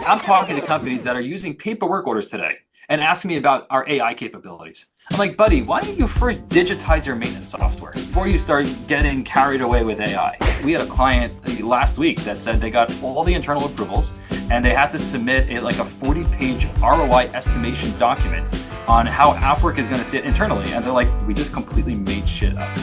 I'm talking to companies that are using paperwork orders today and asking me about our AI capabilities. I'm like, buddy, why don't you first digitize your maintenance software before you start getting carried away with AI? We had a client last week that said they got all the internal approvals and they had to submit a 40-page ROI estimation document on how Appwork is going to sit internally. And they're like, we just completely made shit up.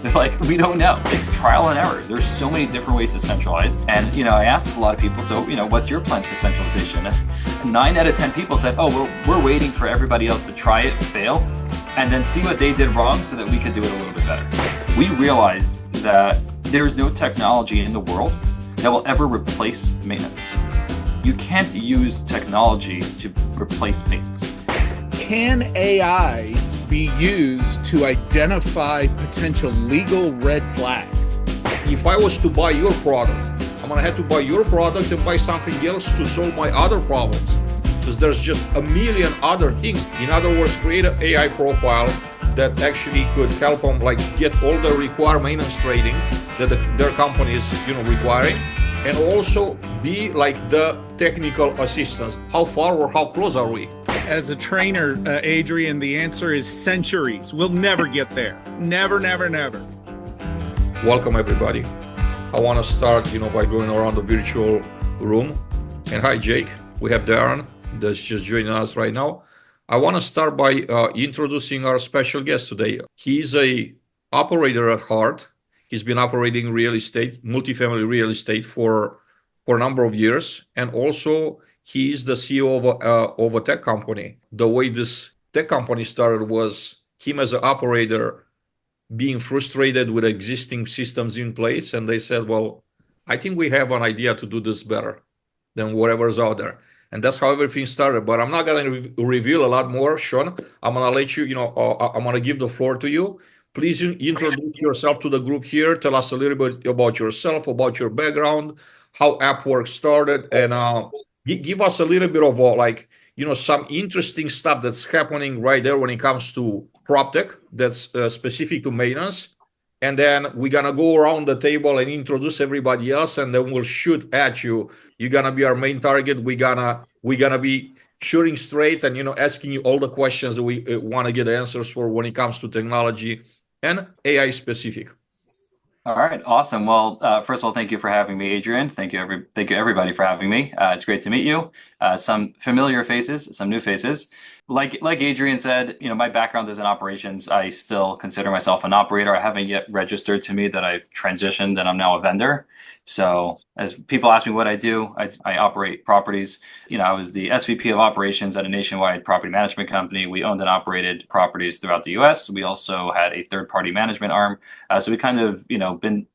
They're like, we don't know. It's trial and error. There's so many different ways to centralize. And, I asked a lot of people, so, what's your plans for centralization? And 9 out of 10 people said, oh, we're waiting for everybody else to try it, fail, and then see what they did wrong so that we could do it a little bit better. We realized that there's no technology in the world that will ever replace maintenance. You can't use technology to replace maintenance. Can AI be used to identify potential legal red flags? If I was to buy your product, I'm gonna have to buy your product and buy something else to solve my other problems, because there's just a million other things. In other words, create an AI profile that actually could help them get all the required maintenance training that their company is requiring, and also be like the technical assistance. How far or how close are we? As a trainer, Adrian, the answer is centuries. We'll never get there. Never, never, never. Welcome, everybody. I want to start, by going around the virtual room. And hi, Jake. We have Darren that's just joining us right now. I want to start by introducing our special guest today. He's a operator at heart. He's been operating real estate, multifamily real estate for a number of years, and also he is the CEO of a tech company. The way this tech company started was him as an operator being frustrated with existing systems in place. And they said, well, I think we have an idea to do this better than whatever's out there. And that's how everything started. But I'm not going to reveal a lot more, Sean. I'm going to let you, I'm going to give the floor to you. Please introduce yourself to the group here. Tell us a little bit about yourself, about your background, how Appwork started, and give us a little bit of some interesting stuff that's happening right there when it comes to prop tech that's specific to maintenance. And then we're gonna go around the table and introduce everybody else, and then we'll shoot at you. You're gonna be our main target. We're gonna be shooting straight and asking you all the questions that we want to get answers for when it comes to technology and AI specific. All right, awesome. Well, first of all, thank you for having me, Adrian. Thank you, everybody for having me. It's great to meet you. Some familiar faces, some new faces. Like Adrian said, my background is in operations. I still consider myself an operator. I haven't yet registered to me that I've transitioned and I'm now a vendor. So as people ask me what I do, I operate properties. I was the SVP of operations at a nationwide property management company. We owned and operated properties throughout the US. We also had a third-party management arm. So we kind of, been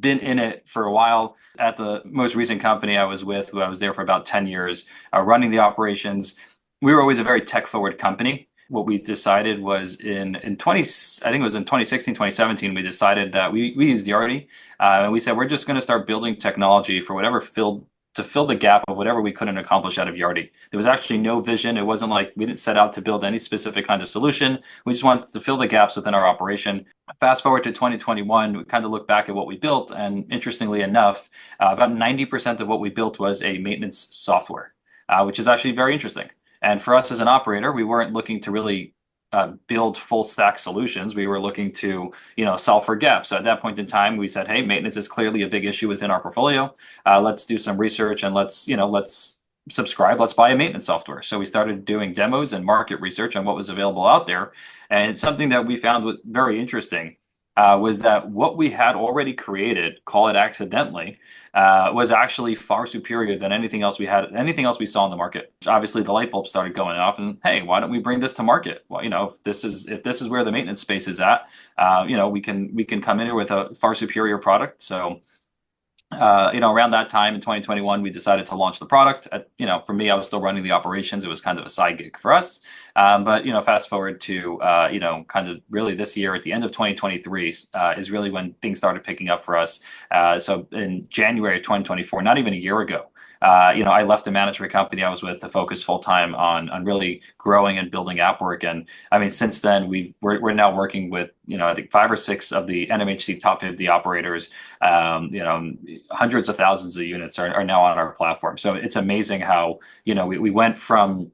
in it for a while. At the most recent company I was with, I was there for about 10 years, running the operations. We were always a very tech-forward company. What we decided was in 2016, 2017, we decided that we used Yardi. And we said, we're just going to start building technology for whatever to fill the gap of whatever we couldn't accomplish out of Yardi. There was actually no vision. It wasn't like we didn't set out to build any specific kind of solution. We just wanted to fill the gaps within our operation. Fast forward to 2021, we kind of look back at what we built. And interestingly enough, about 90% of what we built was a maintenance software, which is actually very interesting. And for us as an operator, we weren't looking to really build full stack solutions. We were looking to, solve for gaps. So at that point in time, we said, hey, maintenance is clearly a big issue within our portfolio. Let's do some research and let's subscribe. Let's buy a maintenance software. So we started doing demos and market research on what was available out there. And something that we found very interesting was that what we had already created, call it accidentally, was actually far superior than anything else we saw in the market. Obviously, the light bulb started going off, and hey, why don't we bring this to market? Well, if this is where the maintenance space is at, we can come in here with a far superior product. So, around that time in 2021, we decided to launch the product. For me, I was still running the operations. It was kind of a side gig for us. But fast forward to kind of really this year at the end of 2023 is really when things started picking up for us. So in January of 2024, not even a year ago, I left a management company I was with to focus full time on really growing and building app work. And I mean, since then we're now working with, I think 5 or 6 of the NMHC top 50 operators. Hundreds of thousands of units are now on our platform. So it's amazing how, we went from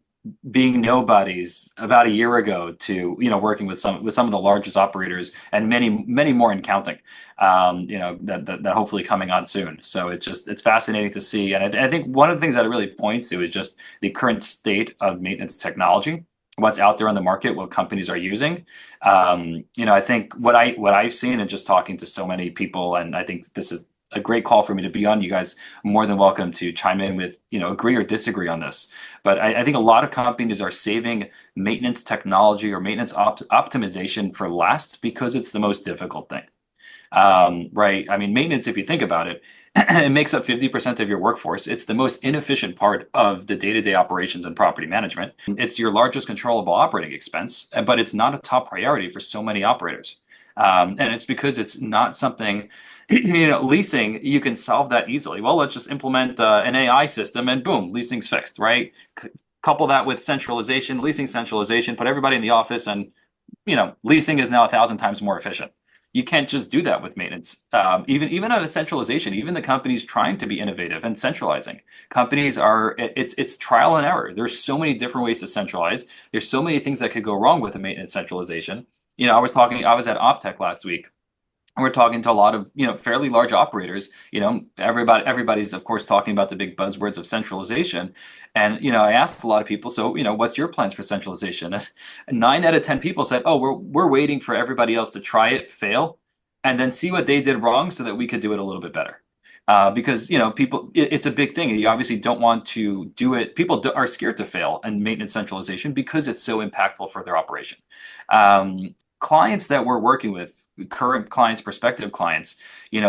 being nobodies about a year ago to working with some of the largest operators and many more in counting, that hopefully coming on soon. So it's fascinating to see. And I think one of the things that it really points to is just the current state of maintenance technology, what's out there on the market, what companies are using. I think what I've seen and just talking to so many people, and I think this is a great call for me to be on. You guys are more than welcome to chime in with, agree or disagree on this. But I think a lot of companies are saving maintenance technology or maintenance optimization for last because it's the most difficult thing. Right? I mean, maintenance, if you think about it, it makes up 50% of your workforce. It's the most inefficient part of the day-to-day operations and property management. It's your largest controllable operating expense, but it's not a top priority for so many operators. And it's because it's not something, leasing, you can solve that easily. Well, let's just implement an AI system and boom, leasing's fixed, right? Couple that with centralization, leasing centralization, put everybody in the office, and leasing is now 1,000 times more efficient. You can't just do that with maintenance. Even on a centralization, even the companies trying to be innovative and centralizing, companies it's trial and error. There's so many different ways to centralize. There's so many things that could go wrong with a maintenance centralization. I was at OpTech last week. We're talking to a lot of, fairly large operators. Everybody's of course talking about the big buzzwords of centralization. And, I asked a lot of people, so, what's your plans for centralization? And 9 out of 10 people said, oh, we're waiting for everybody else to try it, fail, and then see what they did wrong so that we could do it a little bit better. Because, people, it's a big thing. You obviously don't want to do it. People are scared to fail in maintenance centralization because it's so impactful for their operation. Clients that we're working with, current clients, prospective clients,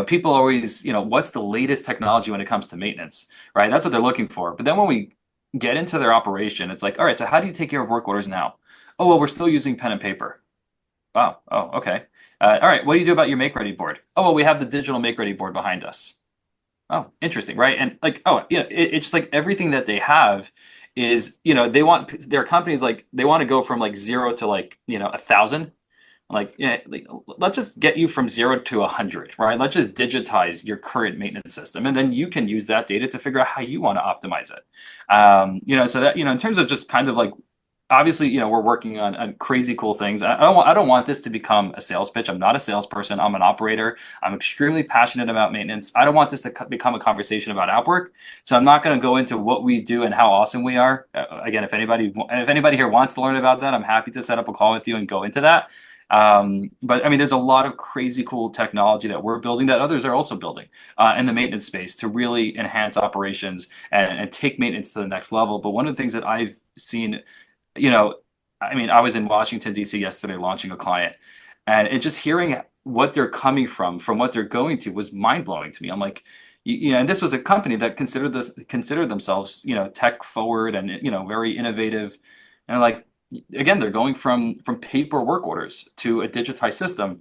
people always, what's the latest technology when it comes to maintenance, right? That's what they're looking for. But then when we get into their operation, it's like, all right, so how do you take care of work orders now? Oh, well, we're still using pen and paper. Wow. Oh, okay. All right. What do you do about your make ready board? Oh, well, we have the digital make ready board behind us. Oh, interesting, right? And like, it's just like everything that they have is, they want their companies, like they want to go from like 0 to like, 1,000. Like, let's just get you from 0 to 100, right? Let's just digitize your current maintenance system, and then you can use that data to figure out how you want to optimize it. So that, in terms of just kind of like, obviously, we're working on crazy cool things. I don't want this to become a sales pitch. I'm not a salesperson. I'm an operator. I'm extremely passionate about maintenance. I don't want this to become a conversation about outwork. So I'm not going to go into what we do and how awesome we are. Again, if anybody here wants to learn about that, I'm happy to set up a call with you and go into that. But I mean, there's a lot of crazy cool technology that we're building that others are also building in the maintenance space to really enhance operations and take maintenance to the next level. But one of the things that I've seen, I mean, I was in Washington, D.C. yesterday launching a client, and just hearing what they're coming from what they're going to was mind blowing to me. I'm like, and this was a company that considered themselves, tech forward and, very innovative. And like, again, they're going from paper work orders to a digitized system.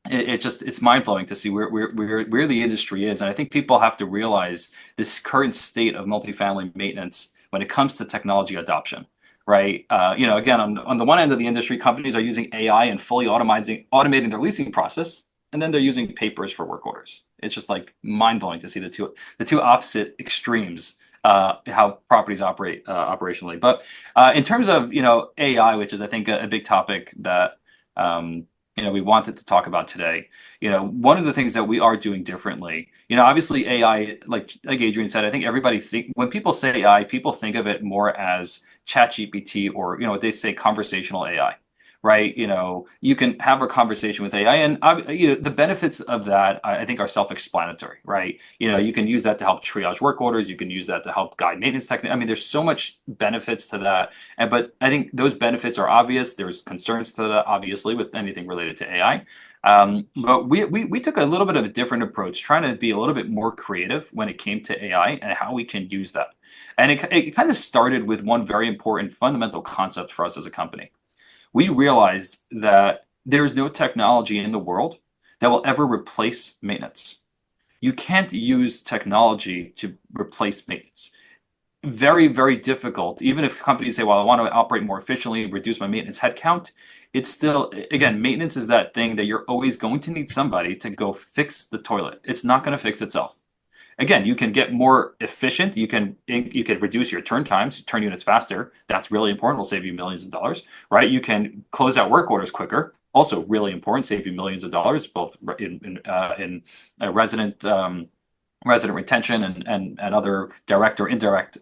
It's mind blowing to see where the industry is. And I think people have to realize this current state of multifamily maintenance when it comes to technology adoption, right? Again, on the one end of the industry, companies are using AI and fully automating their leasing process, and then they're using papers for work orders. It's just like mind blowing to see the two opposite extremes, how properties operate operationally. But in terms of AI, which is I think a big topic that we wanted to talk about today. One of the things that we are doing differently, obviously AI, like Adrian said, I think when people say AI, people think of it more as ChatGPT or what they say conversational AI. Right, you can have a conversation with AI, and the benefits of that I think are self-explanatory. Right, you can use that to help triage work orders. You can use that to help guide maintenance technique. I mean, there's so much benefits to that, but I think those benefits are obvious. There's concerns to that, obviously, with anything related to AI. But we took a little bit of a different approach, trying to be a little bit more creative when it came to AI and how we can use that. And it kind of started with one very important fundamental concept for us as a company. We realized that there's no technology in the world that will ever replace maintenance. You can't use technology to replace maintenance. Very, very difficult. Even if companies say, well, I want to operate more efficiently, reduce my maintenance headcount, it's still, again, maintenance is that thing that you're always going to need somebody to go fix the toilet. It's not going to fix itself. Again, you can get more efficient. You can reduce your turn times, turn units faster. That's really important. Will save you millions of dollars, right? You can close out work orders quicker. Also, really important, save you millions of dollars, both in resident retention and other direct or indirect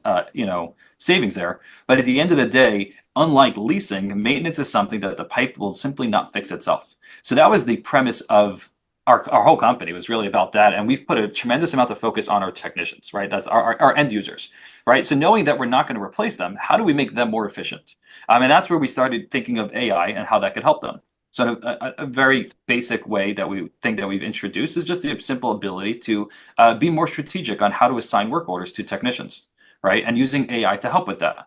savings there. But at the end of the day, unlike leasing, maintenance is something that the pipe will simply not fix itself. So that was the premise of our whole company, was really about that. And we've put a tremendous amount of focus on our technicians, right? That's our end users, right? So knowing that we're not going to replace them, how do we make them more efficient? And that's where we started thinking of AI and how that could help them. So a very basic way that we think that we've introduced is just the simple ability to be more strategic on how to assign work orders to technicians, right? And using AI to help with that,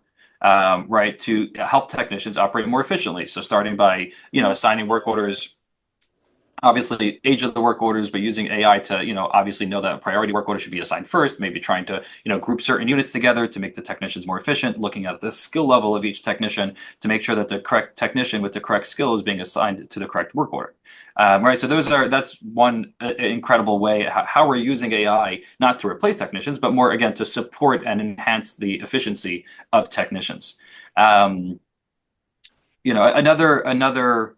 right? To help technicians operate more efficiently. So starting by, assigning work orders, obviously age of the work orders, but using AI to, obviously know that a priority work order should be assigned first, maybe trying to, group certain units together to make the technicians more efficient, looking at the skill level of each technician to make sure that the correct technician with the correct skill is being assigned to the correct work order. Right. So that's one incredible way how we're using AI, not to replace technicians, but more, again, to support and enhance the efficiency of technicians. Another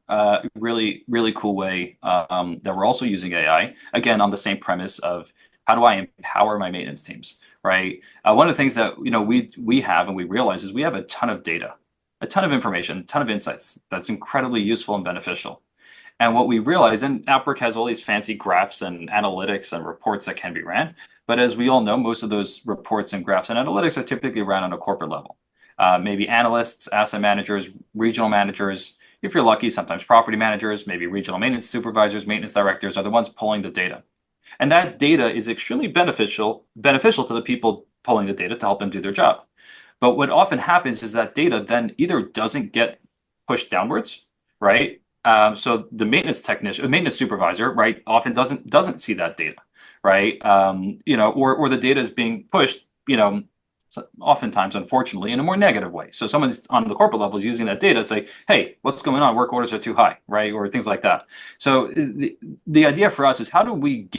really, really cool way that we're also using AI, again, on the same premise of how do I empower my maintenance teams, right? One of the things that we have and we realize is we have a ton of data, a ton of information, a ton of insights that's incredibly useful and beneficial. And what we realize, and Outbreak has all these fancy graphs and analytics and reports that can be ran, but as we all know, most of those reports and graphs and analytics are typically ran on a corporate level. Maybe analysts, asset managers, regional managers, if you're lucky, sometimes property managers, maybe regional maintenance supervisors, maintenance directors are the ones pulling the data. And that data is extremely beneficial to the people pulling the data to help them do their job. But what often happens is that data then either doesn't get pushed downwards, right? So the maintenance supervisor, right, often doesn't see that data, right? Or the data is being pushed, oftentimes, unfortunately, in a more negative way. So someone's on the corporate level is using that data to say, hey, what's going on? Work orders are too high, right? Or things like that. So the idea for us is how do we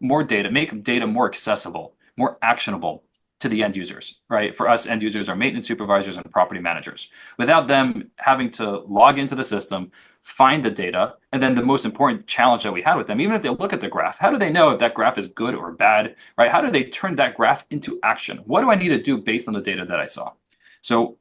more data, make data more accessible, more actionable to the end users, right? For us, end users are maintenance supervisors and property managers, without them having to log into the system, find the data, and then the most important challenge that we had with them, even if they look at the graph, how do they know if that graph is good or bad, right? How do they turn that graph into action? What do I need to do based on the data that I saw? So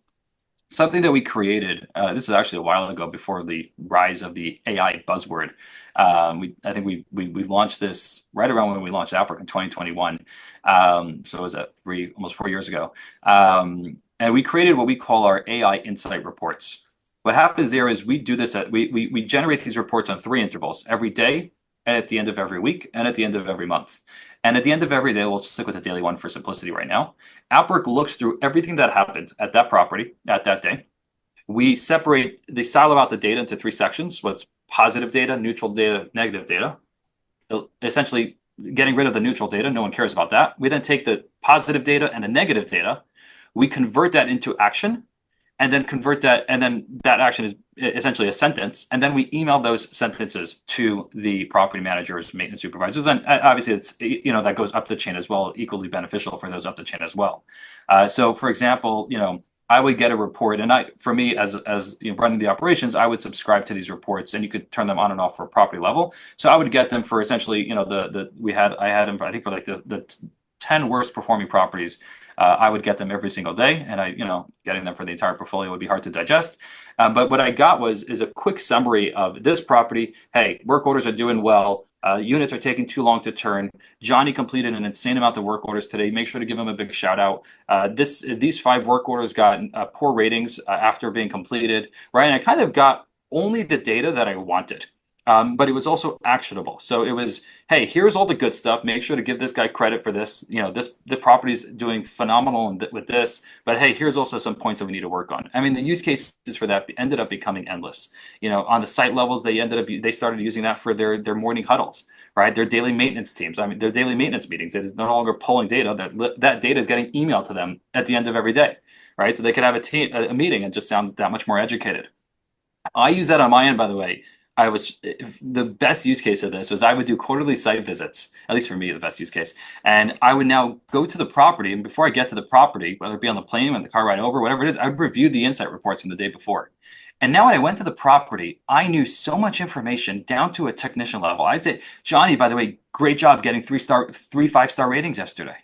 something that we created, this is actually a while ago, before the rise of the AI buzzword. I think we launched this right around when we launched Outbreak in 2021. So it was almost 4 years ago. And we created what we call our AI Insight Reports. What happens there is we do this we generate these reports on 3 intervals: every day, at the end of every week, and at the end of every month. And at the end of every day, we'll stick with the daily one for simplicity right now. Outbreak looks through everything that happened at that property at that day. They silo out the data into 3 sections: what's positive data, neutral data, negative data. Essentially, getting rid of the neutral data, no one cares about that. We then take the positive data and the negative data, we convert that into action, and then that action is essentially a sentence, and then we email those sentences to the property managers, maintenance supervisors, and obviously it's that goes up the chain as well, equally beneficial for those up the chain as well. So for example, I would get a report, and for me as running the operations, I would subscribe to these reports, and you could turn them on and off for property level. So I would get them for essentially, I had them, I think, for like the 10 worst performing properties. I would get them every single day, and getting them for the entire portfolio would be hard to digest. But what I got is a quick summary of this property. Hey, work orders are doing well. Units are taking too long to turn. Johnny completed an insane amount of work orders today. Make sure to give him a big shout out. These 5 work orders got poor ratings after being completed, right? And I kind of got only the data that I wanted. But it was also actionable. So it was, hey, here's all the good stuff. Make sure to give this guy credit for this. The property's doing phenomenal with this. But hey, here's also some points that we need to work on. I mean, the use cases for that ended up becoming endless. On the site levels, they started using that for their morning huddles, right? Their daily maintenance teams. I mean, their daily maintenance meetings. It is no longer pulling data. That data is getting emailed to them at the end of every day, right? So they could have a meeting and just sound that much more educated. I use that on my end, by the way. The best use case of this was I would do quarterly site visits, at least for me, the best use case. And I would now go to the property, and before I get to the property, whether it be on the plane, on the car ride over, whatever it is, I would review the insight reports from the day before. And now when I went to the property, I knew so much information down to a technician level. I'd say, Johnny, by the way, great job getting 5-star ratings yesterday.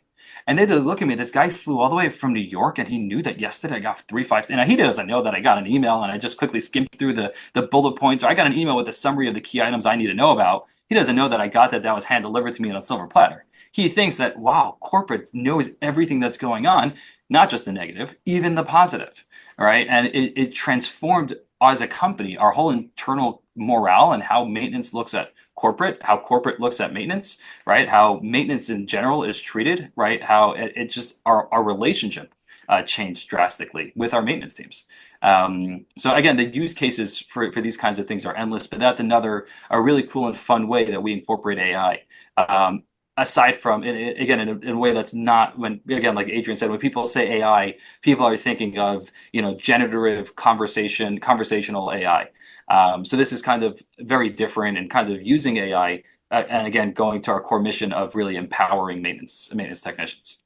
And they'd look at me. This guy flew all the way from New York, and he knew that yesterday I got 3 5. And he doesn't know that I got an email, and I just quickly skimmed through the bullet points. Or I got an email with a summary of the key items I need to know about. He doesn't know that I got that was hand delivered to me on a silver platter. He thinks that, wow, corporate knows everything that's going on, not just the negative, even the positive. All right. And it transformed as a company our whole internal morale and how maintenance looks at corporate, how corporate looks at maintenance, right? How maintenance in general is treated, right? How it just our relationship changed drastically with our maintenance teams. So again, the use cases for these kinds of things are endless, but that's a really cool and fun way that we incorporate AI. Aside from, again, in a way that's not, again, like Adrian said, when people say AI, people are thinking of, generative conversational AI. So this is kind of very different and kind of using AI, and again, going to our core mission of really empowering maintenance technicians.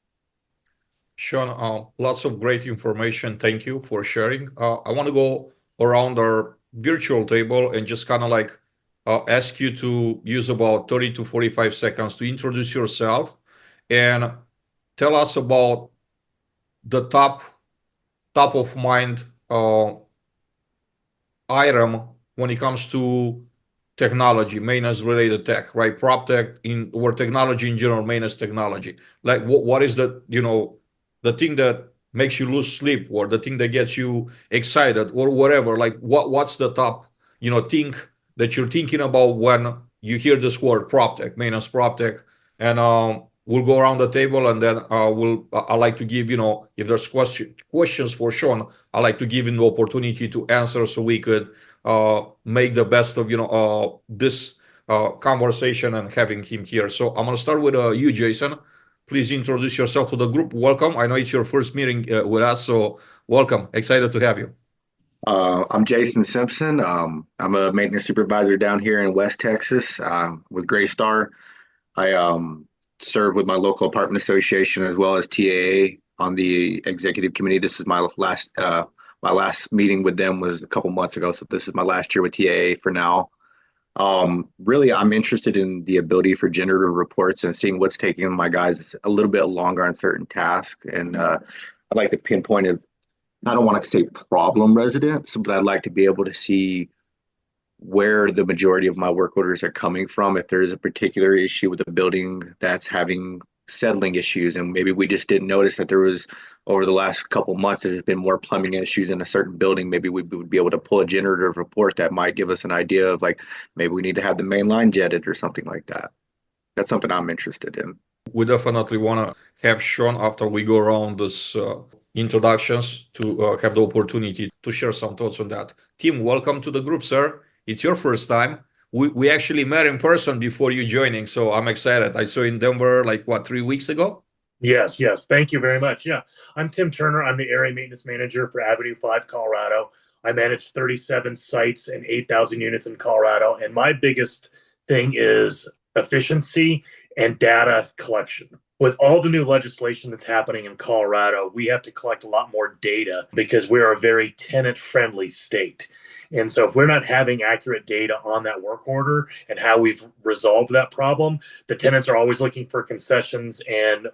Sean, lots of great information. Thank you for sharing. I want to go around our virtual table and just kind of like ask you to use about 30 to 45 seconds to introduce yourself and tell us about the top of mind item when it comes to technology, maintenance related tech, right? Prop tech or technology in general, maintenance technology. Like what is the thing that makes you lose sleep, or the thing that gets you excited, or whatever? Like what's the top, thing that you're thinking about when you hear this word prop tech, maintenance prop tech? And we'll go around the table, and then I like to give, if there's questions for Sean, I like to give him the opportunity to answer, so we could make the best of this conversation and having him here. So I'm going to start with you, Jason. Please introduce yourself to the group. Welcome. I know it's your first meeting with us, so welcome. Excited to have you. I'm Jason Simpson. I'm a maintenance supervisor down here in West Texas with Greystar. I serve with my local apartment association as well as TAA on the executive committee. This is my last meeting with them was a couple months ago, so this is my last year with TAA for now. Really, I'm interested in the ability for generative reports and seeing what's taking my guys a little bit longer on certain tasks. And I'd like to pinpoint it. I don't want to say problem residents, but I'd like to be able to see where the majority of my work orders are coming from. If there's a particular issue with a building that's having settling issues, and maybe we just didn't notice that there was, over the last couple months, there's been more plumbing issues in a certain building, maybe we would be able to pull a generative report that might give us an idea of, like, maybe we need to have the main line jetted or something like that. That's something I'm interested in. We definitely want to have Sean after we go around this introductions to have the opportunity to share some thoughts on that. Tim, welcome to the group, sir. It's your first time. We actually met in person before you joining, so I'm excited. I saw you in Denver 3 weeks ago? Yes. Thank you very much. Yeah, I'm Tim Turner. I'm the area maintenance manager for Avenue 5, Colorado. I manage 37 sites and 8,000 units in Colorado. And my biggest thing is efficiency and data collection. With all the new legislation that's happening in Colorado, we have to collect a lot more data because we're a very tenant-friendly state. And so if we're not having accurate data on that work order and how we've resolved that problem, the tenants are always looking for concessions and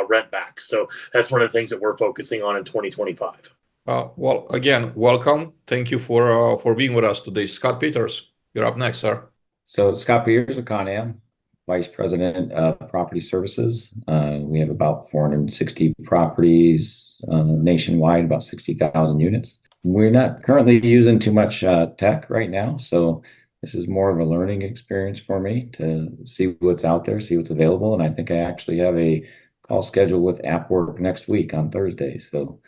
rent back. So that's one of the things that we're focusing on in 2025. Well, again, welcome. Thank you for being with us today. Scott Peters, you're up next, sir. So Scott Peters with Con Am, Vice President of Property Services. We have about 460 properties nationwide, about 60,000 units. We're not currently using too much tech right now, so this is more of a learning experience for me to see what's out there, see what's available. And I think I actually have a call scheduled with AppWork next week on Thursday. So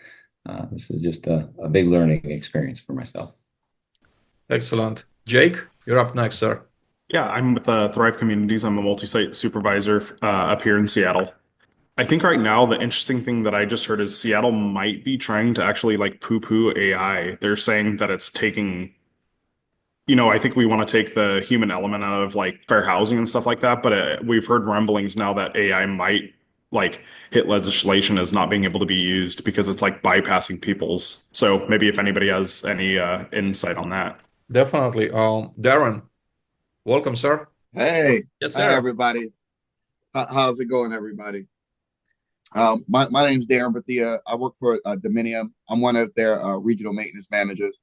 this is just a big learning experience for myself. Excellent. Jake, you're up next, sir. Yeah, I'm with Thrive Communities. I'm a multi-site supervisor up here in Seattle. I think right now the interesting thing that I just heard is Seattle might be trying to actually like poo-poo AI. They're saying that it's taking, I think we want to take the human element out of like fair housing and stuff like that, but we've heard rumblings now that AI might like hit legislation as not being able to be used because it's like bypassing people's. So maybe if anybody has any insight on that. Definitely. Darren, welcome, sir. Hey, Yes, hi sir. everybody. How's it going, everybody? My name's Darren Bethia. I work for Dominium. I'm one of their regional maintenance managers.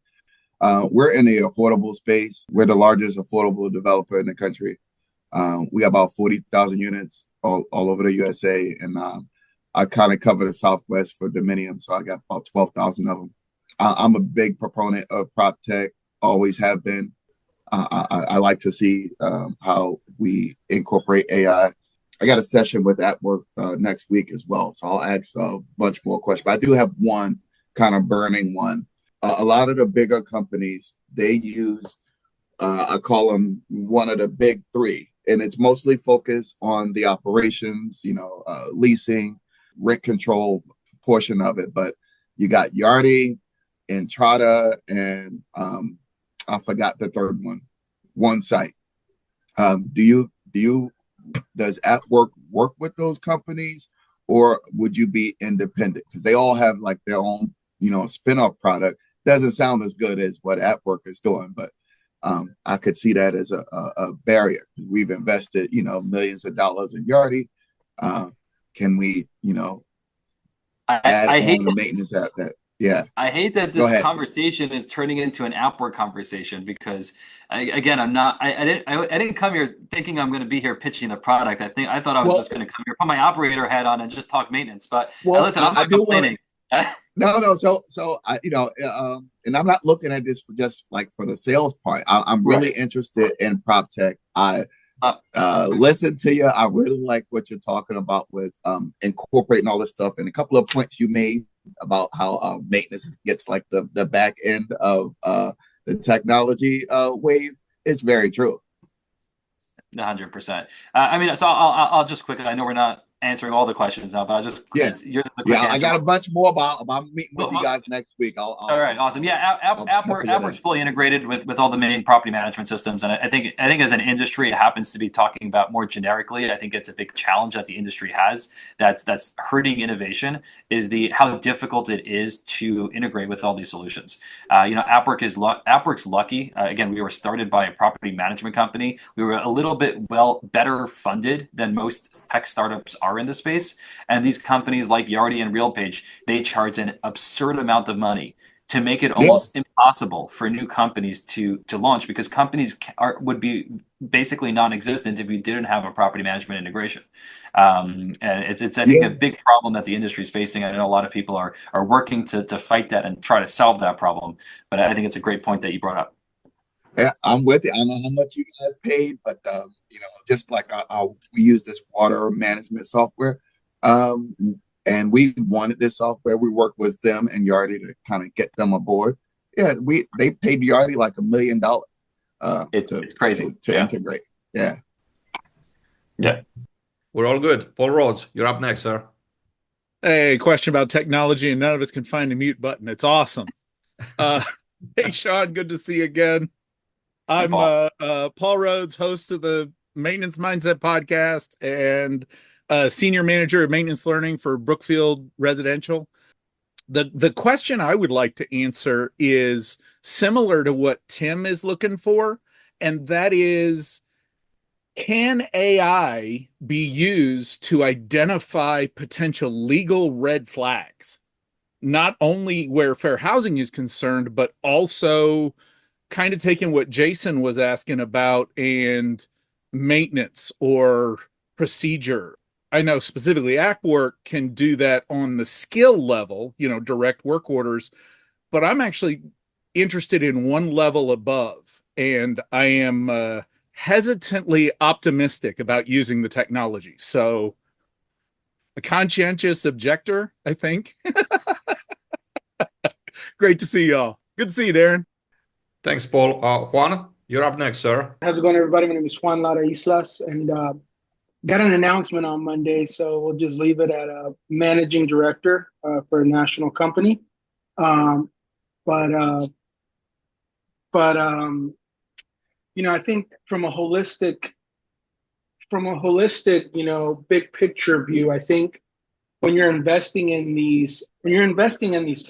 We're in the affordable space. We're the largest affordable developer in the country. We have about 40,000 units all over the USA, and I kind of cover the Southwest for Dominium, so I got about 12,000 of them. I'm a big proponent of prop tech, always have been. I like to see how we incorporate AI. I got a session with AppWork next week as well, so I'll ask a bunch more questions. But I do have one kind of burning one. A lot of the bigger companies, they use, I call them one of the big three, and it's mostly focused on the operations, leasing, rent control portion of it. But you got Yardi, Entrada, and I forgot the third one. One site. Does AppWork work with those companies, or would you be independent? Because they all have like their own, spin-off product. Doesn't sound as good as what AppWork is doing, but I could see that as a barrier. We've invested, millions of dollars in Yardi. Can we, add I on hate the maintenance app that? Yeah. I hate that Go this ahead. conversation is turning into an Upwork conversation because I'm not I didn't come here thinking I'm going to be here pitching the product. I thought I was Well, just going to come here, put my operator hat on and just talk maintenance. But listen, I'm I not do want complaining. no. So I, and I'm not looking at this for just like for the sales part. I'm really Right. interested in prop tech. I listen to you. I really like what you're talking about with incorporating all this stuff. And a couple of points you made about how maintenance gets like the back end of the technology wave. It's very true. 100%. I mean, so I'll just quickly. I know we're not answering all the questions now, but I'll just Yeah. you're the quick Yeah, I answer. got a bunch more about meeting with you guys next week. All right, awesome. Yeah, Appwork's fully integrated with all the main property management systems, and I think as an industry, it happens to be talking about more generically. I think it's a big challenge that the industry has that's hurting innovation is how difficult it is to integrate with all these solutions. Appwork's lucky. Again, we were started by a property management company. We were a little bit better funded than most tech startups are in the space, and these companies like Yardi and RealPage, they charge an absurd amount of money to make it almost impossible for new companies to launch because companies would be basically non-existent if you didn't have a property management integration. And it's I think a big problem that the industry is facing. I know a lot of people are working to fight that and try to solve that problem. But I think it's a great point that you brought up. Yeah, I'm with you. I don't know how much you guys paid, but just like we use this water management software, and we wanted this software. We worked with them and Yardi to kind of get them aboard. Yeah, they paid Yardi like $1 million. It's crazy to integrate. Yeah. Yeah. We're all good. Paul Rhodes, you're up next, sir. Hey, question about technology, and none of us can find a mute button. It's awesome. Hey, Sean, good to see you again. I'm Paul Rhodes, host of the Maintenance Mindset podcast and senior manager of maintenance learning for Brookfield Residential. The question I would like to answer is similar to what Tim is looking for, and that is, can AI be used to identify potential legal red flags? Not only where fair housing is concerned, but also kind of taking what Jason was asking about and maintenance or procedure. I know specifically AppWork can do that on the skill level, direct work orders, but I'm actually interested in one level above. and I am hesitantly optimistic about using the technology. So, a conscientious objector, I think. Great to see y'all. Good to see you, Darren. Thanks, Paul. Juan, you're up next, sir. How's it going, everybody? My name is Juan Lara Islas, and got an announcement on Monday, so we'll just leave it at a managing director for a national company. Um, but I think from a holistic, big picture view, I think when you're investing in these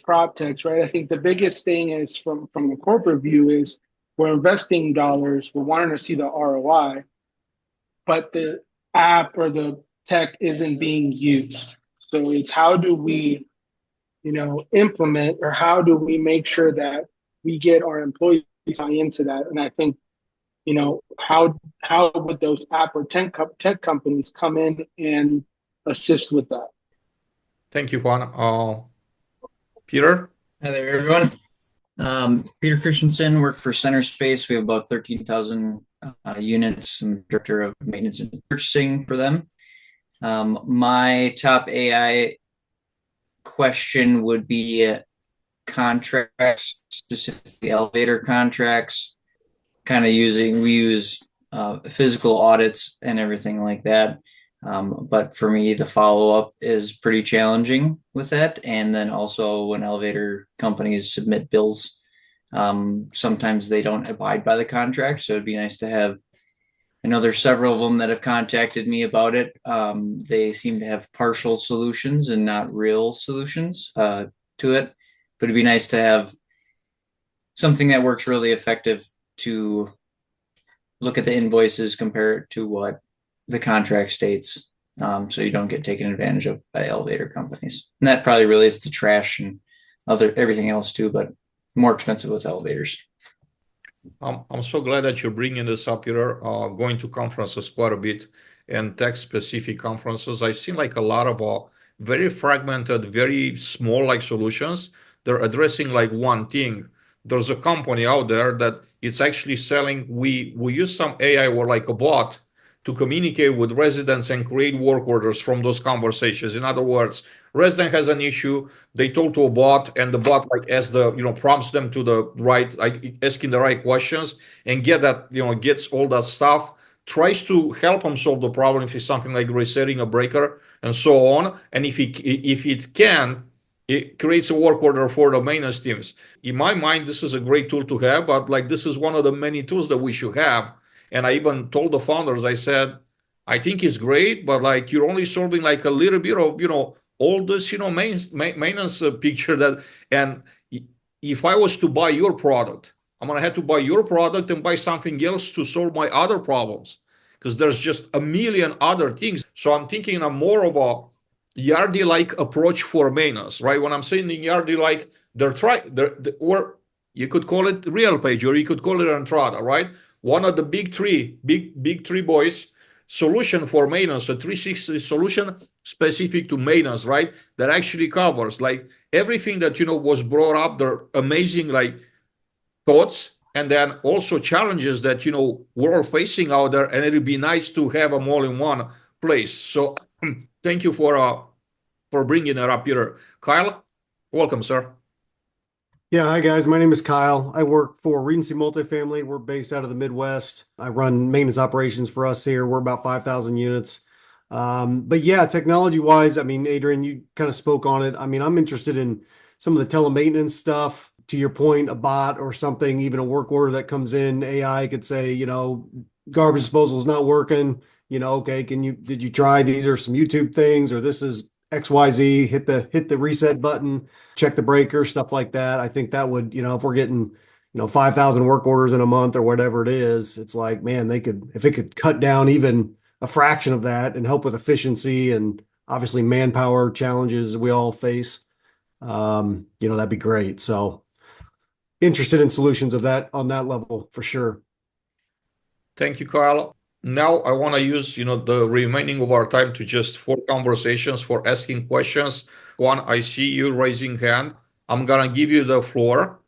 prop techs, right? I think the biggest thing is from the corporate view is we're investing dollars, we're wanting to see the ROI, but the app or the tech isn't being used. So it's how do we, implement, or how do we make sure that we get our employees buy into that? And I think, how would those app or tech companies come in and assist with that? Thank you, Juan. Peter? Hi there, everyone. Peter Christensen, work for Center Space. We have about 13,000 units. I'm director of maintenance and purchasing for them. My top AI question would be contracts, specifically elevator contracts, we use physical audits and everything like that. But for me, the follow-up is pretty challenging with that. And then also when elevator companies submit bills, sometimes they don't abide by the contract. So it'd be nice to have, I know there's several of them that have contacted me about it. They seem to have partial solutions and not real solutions to it. But it'd be nice to have something that works really effective to look at the invoices, compare it to what the contract states, so you don't get taken advantage of by elevator companies. And that probably relates to trash and everything else too, but more expensive with elevators. I'm so glad that you're bringing this up, Peter. Going to conferences quite a bit and tech-specific conferences. I've seen like a lot of very fragmented, very small like solutions. They're addressing like one thing. There's a company out there that it's actually selling. We use some AI or like a bot to communicate with residents and create work orders from those conversations. In other words, resident has an issue, they talk to a bot, and the bot like asks prompts them to the right, like asking the right questions, and gets all that stuff, tries to help them solve the problem if it's something like resetting a breaker and so on. And if it can, it creates a work order for the maintenance teams. In my mind, this is a great tool to have, but like this is one of the many tools that we should have. And I even told the founders, I said, I think it's great, but like you're only solving like a little bit of, all this, maintenance picture and if I was to buy your product, I'm going to have to buy your product and buy something else to solve my other problems because there's just a million other things. So I'm thinking I'm more of a Yardi-like approach for maintenance, right? When I'm saying Yardi-like, or you could call it RealPage or you could call it Entrada, right? One of the big three boys solution for maintenance, a 360 solution specific to maintenance, right? That actually covers like everything that, was brought up, the amazing like thoughts, and then also challenges that, we're all facing out there. And it'd be nice to have them all in one place. So thank you for bringing that up, Peter. Kyle, welcome, sir. Yeah, hi guys. My name is Kyle. I work for Regency Multifamily. We're based out of the Midwest. I run maintenance operations for us here. We're about 5,000 units. But yeah, technology-wise, I mean, Adrian, you kind of spoke on it. I mean, I'm interested in some of the telemakmaintenance stuff. To your point, a bot or something, even a work order that comes in, AI could say, garbage disposal is not working. Okay, did you try these or some YouTube things, or this is XYZ, hit the reset button, check the breaker, stuff like that. I think that would, if we're getting, 5,000 work orders in a month or whatever it is, it's like, man, if it could cut down even a fraction of that and help with efficiency and obviously manpower challenges we all face, that'd be great. So interested in solutions of that on that level for sure. Thank you, Kyle. Now I want to use, the remaining of our time to just for conversations, for asking questions. Juan, I see you raising hand. I'm going to give you the floor.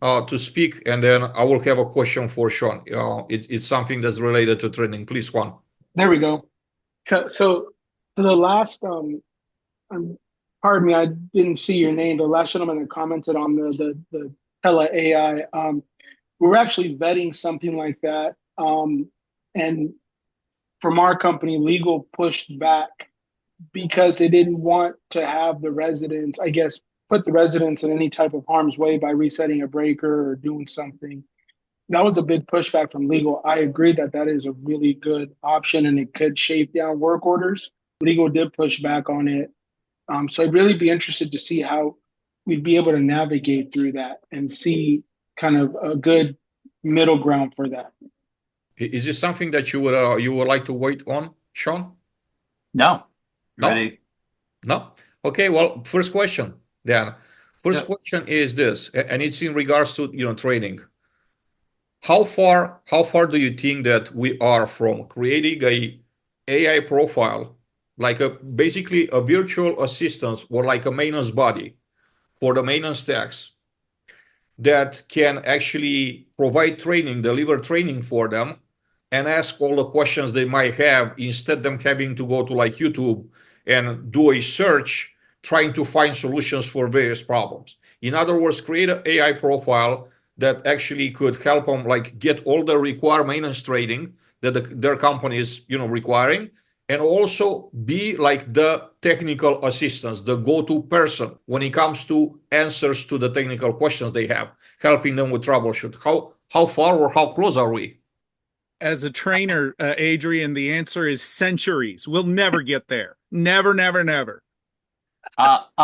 to speak, and then I will have a question for Sean. It's something that's related to training. Please, Juan. There we go. So the last pardon me, I didn't see your name. The last gentleman that commented on the tele AI. We're actually vetting something like that, and from our company, legal pushed back because they didn't want to have the residents, I guess, put the residents in any type of harm's way by resetting a breaker or doing something. That was a big pushback from legal. I agree that that is a really good option and it could shave down work orders. Legal did push back on it. So I'd really be interested to see how we'd be able to navigate through that and see kind of a good middle ground for that. Is this something that you would like to wait on, Sean? No. No? Ready? No? Okay, well, first question, Dan. First question is this, and it's in regards to training. How far do you think that we are from creating a AI profile, like basically a virtual assistant or like a maintenance body for the maintenance techs that can actually provide training, deliver training for them, and ask all the questions they might have instead of them having to go to like YouTube and do a search trying to find solutions for various problems. In other words, create an AI profile that actually could help them like get all the required maintenance training that their company is requiring, and also be like the technical assistants, the go-to person when it comes to answers to the technical questions they have, helping them with troubleshoot. How far or how close are we? As a trainer, Adrian, the answer is centuries. We'll never get there. Never, never, never. I'll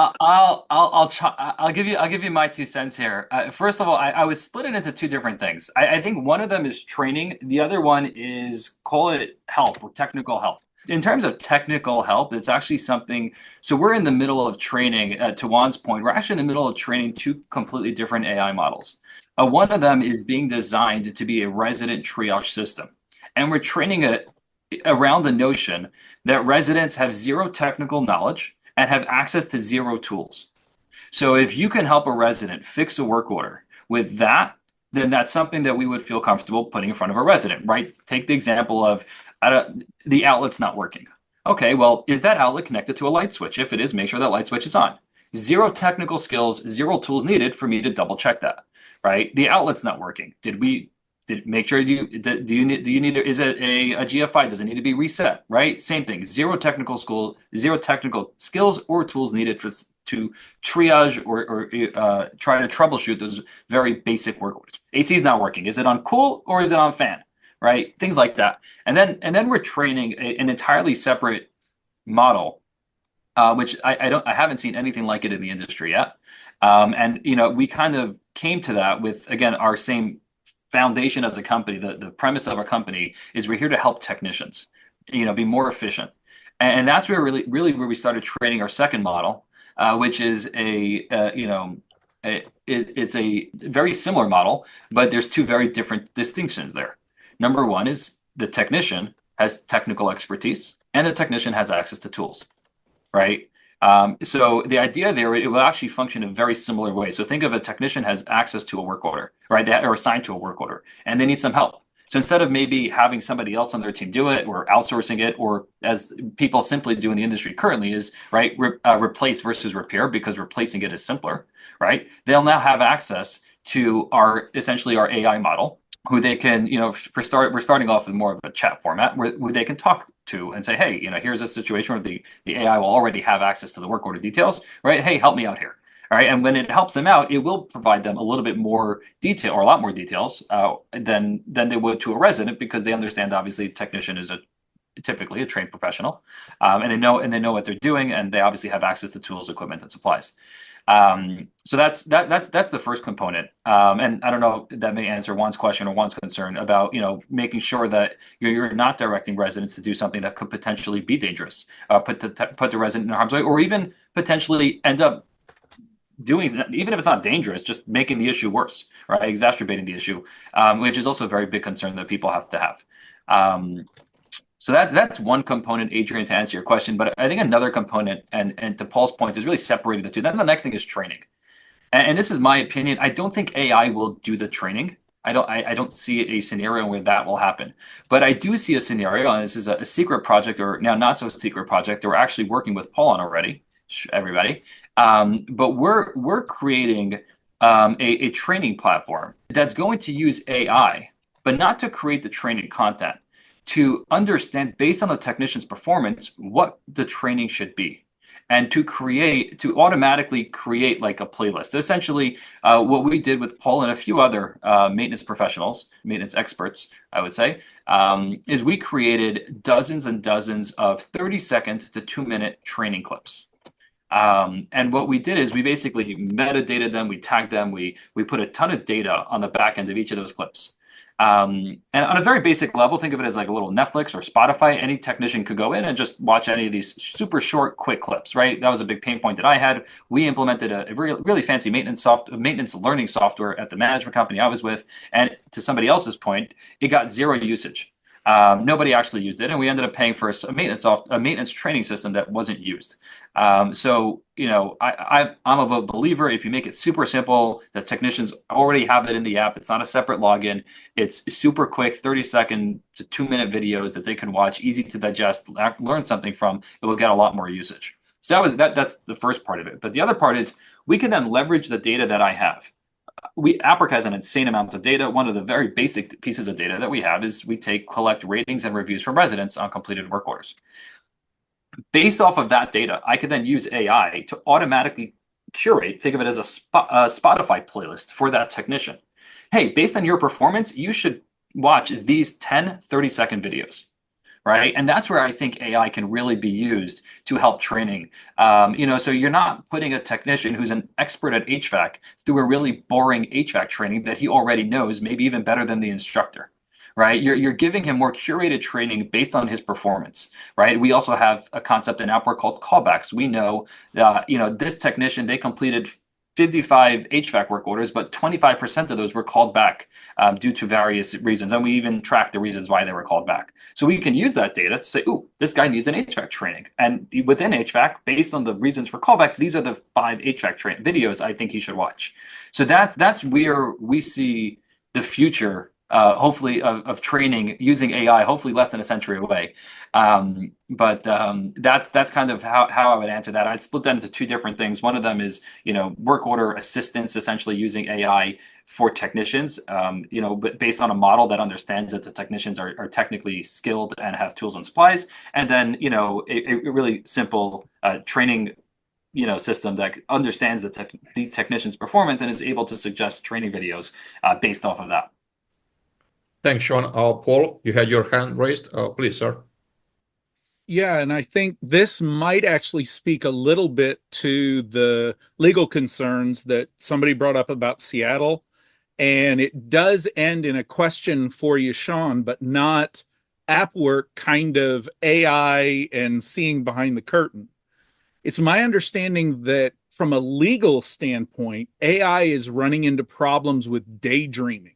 give you my 2 cents here. First of all, I would split it into two different things. I think one of them is training. The other one is, call it help or technical help. In terms of technical help, it's actually something. So we're in the middle of training. To Juan's point, we're actually in the middle of training two completely different AI models. One of them is being designed to be a resident triage system, and we're training it around the notion that residents have zero technical knowledge and have access to zero tools. So if you can help a resident fix a work order with that, then that's something that we would feel comfortable putting in front of a resident, right? Take the example of the outlet's not working. Okay, well, is that outlet connected to a light switch? If it is, make sure that light switch is on. Zero technical skills, zero tools needed for me to double check that, right? The outlet's not working. Make sure do you need is it a GFI? Does it need to be reset? Right? Same thing. Zero technical skills or tools needed to triage or try to troubleshoot those very basic work orders. AC is not working. Is it on cool or is it on fan? Right? Things like that. And then we're training an entirely separate model, which I haven't seen anything like it in the industry yet. And we kind of came to that with, again, our same foundation as a company. The premise of our company is we're here to help technicians, be more efficient, and that's where really where we started training our second model, which is it's a very similar model, but there's two very different distinctions there. Number one is the technician has technical expertise, and the technician has access to tools, right? So the idea there, it will actually function in a very similar way. So think of a technician has access to a work order, right? They are assigned to a work order, and they need some help. So instead of maybe having somebody else on their team do it or outsourcing it, or as people simply do in the industry currently is, right, replace versus repair, because replacing it is simpler, right? They'll now have access to essentially our AI model, who they can, we're starting off with more of a chat format where they can talk to and say, hey, here's a situation where the AI will already have access to the work order details, right? Hey, help me out here. All right. And when it helps them out, it will provide them a little bit more detail, or a lot more details than they would to a resident, because they understand, obviously, technician is typically a trained professional, and they know what they're doing, and they obviously have access to tools, equipment, and supplies. So that's the first component. And I don't know if that may answer Juan's question or Juan's concern about, making sure that you're not directing residents to do something that could potentially be dangerous, put the resident in harm's way, or even potentially end up doing, even if it's not dangerous, just making the issue worse, right? Exacerbating the issue, which is also a very big concern that people have to have. So that's one component, Adrian, to answer your question. But I think another component, and to Paul's point, is really separating the two. Then the next thing is training. and this is my opinion, I don't think AI will do the training. I don't see a scenario where that will happen. But I do see a scenario, and this is a secret project, or now not so secret project, that we're actually working with Paul on already, everybody. But we're creating a training platform that's going to use AI, but not to create the training content, to understand based on the technician's performance what the training should be, and to automatically create like a playlist. Essentially, what we did with Paul and a few other maintenance professionals, maintenance experts, I would say, is we created dozens and dozens of 30-second to 2-minute training clips. And what we did is we basically metadata them, we tagged them, we put a ton of data on the back end of each of those clips. And on a very basic level, think of it as like a little Netflix or Spotify. Any technician could go in and just watch any of these super short, quick clips, right? That was a big pain point that I had. We implemented a really fancy maintenance learning software at the management company I was with. And to somebody else's point, it got zero usage. Nobody actually used it, and we ended up paying for a maintenance training system that wasn't used. So, I'm a believer, if you make it super simple, the technicians already have it in the app. It's not a separate login. It's super quick, 30-second to 2-minute videos that they can watch, easy to digest, learn something from. It will get a lot more usage. So that's the first part of it. But the other part is we can then leverage the data that I have. AppWork has an insane amount of data. One of the very basic pieces of data that we have is we collect ratings and reviews from residents on completed work orders. Based off of that data, I could then use AI to automatically curate, think of it as a Spotify playlist for that technician. Hey, based on your performance, you should watch these 10 30-second videos. Right. And that's where I think AI can really be used to help training. So you're not putting a technician who's an expert at HVAC through a really boring HVAC training that he already knows, maybe even better than the instructor. Right. You're giving him more curated training based on his performance. Right. We also have a concept in AppWork called callbacks. We know, this technician, they completed 55 HVAC work orders, but 25% of those were called back due to various reasons. And we even track the reasons why they were called back. So we can use that data to say, ooh, this guy needs an HVAC training. And within HVAC, based on the reasons for callback, these are the 5 HVAC videos I think he should watch. So that's where we see the future, hopefully, of training using AI, hopefully less than a century away. But that's kind of how I would answer that. I'd split that into 2 different things. One of them is, work order assistance, essentially using AI for technicians, but based on a model that understands that the technicians are technically skilled and have tools and supplies. And then, a really simple training system that understands the technician's performance and is able to suggest training videos based off of that. Thanks, Sean. Paul, you had your hand raised. Please, sir. Yeah, and I think this might actually speak a little bit to the legal concerns that somebody brought up about Seattle. And it does end in a question for you, Sean, but not AppWork kind of AI and seeing behind the curtain. It's my understanding that from a legal standpoint, AI is running into problems with daydreaming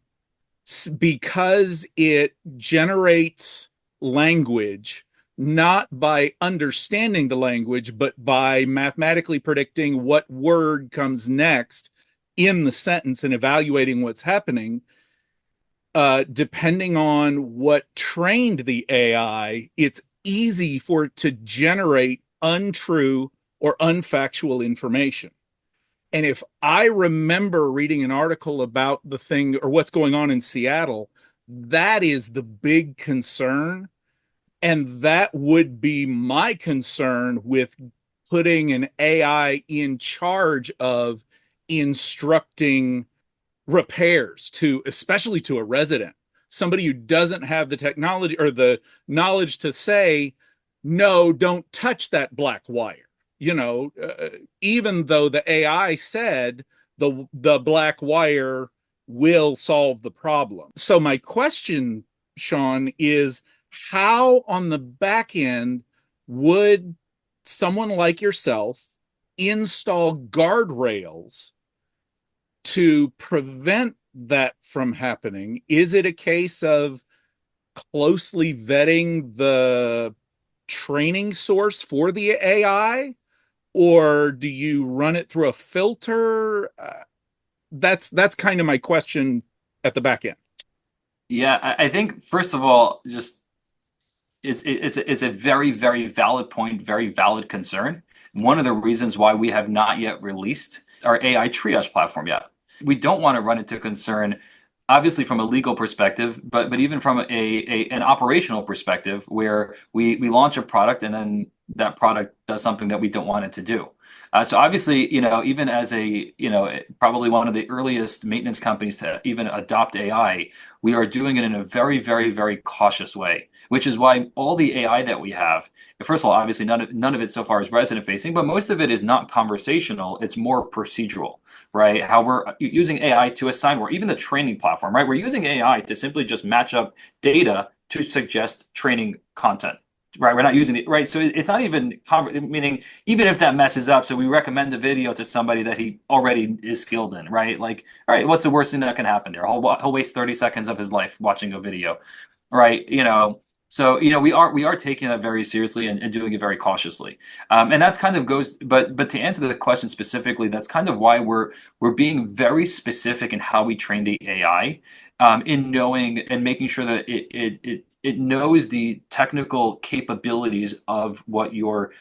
because it generates language not by understanding the language, but by mathematically predicting what word comes next in the sentence and evaluating what's happening. Depending on what trained the AI, it's easy for it to generate untrue or unfactual information. And if I remember reading an article about the thing or what's going on in Seattle, that is the big concern. And that would be my concern with putting an AI in charge of instructing repairs especially to a resident, somebody who doesn't have the technology or the knowledge to say, no, don't touch that black wire. Even though the AI said the black wire will solve the problem. So my question, Sean, is how on the back end would someone like yourself install guardrails to prevent that from happening? Is it a case of closely vetting the training source for the AI, or do you run it through a filter? that's kind of my question at the back end. Yeah, I think first of all, just it's a very, very valid point, very valid concern. One of the reasons why we have not yet released our AI triage platform yet. We don't want to run into concern, obviously from a legal perspective, but even from an operational perspective, where we launch a product and then that product does something that we don't want it to do. So obviously, even as probably one of the earliest maintenance companies to even adopt AI, we are doing it in a very, very, very cautious way, which is why all the AI that we have, first of all, obviously none of it so far is resident facing, but most of it is not conversational. It's more procedural, right? How we're using AI to assign work, even the training platform, right? We're using AI to simply just match up data to suggest training content. Right, we're not using it, right? So it's not even meaning even if that messes up, so we recommend the video to somebody that he already is skilled in, right? Like, all right, what's the worst thing that can happen there? He'll waste 30 seconds of his life watching a video, right? So we are taking that very seriously and doing it very cautiously, and that's kind of goes. But to answer the question specifically, that's kind of why we're being very specific in how we train the AI, in knowing and making sure that it knows the technical capabilities of what your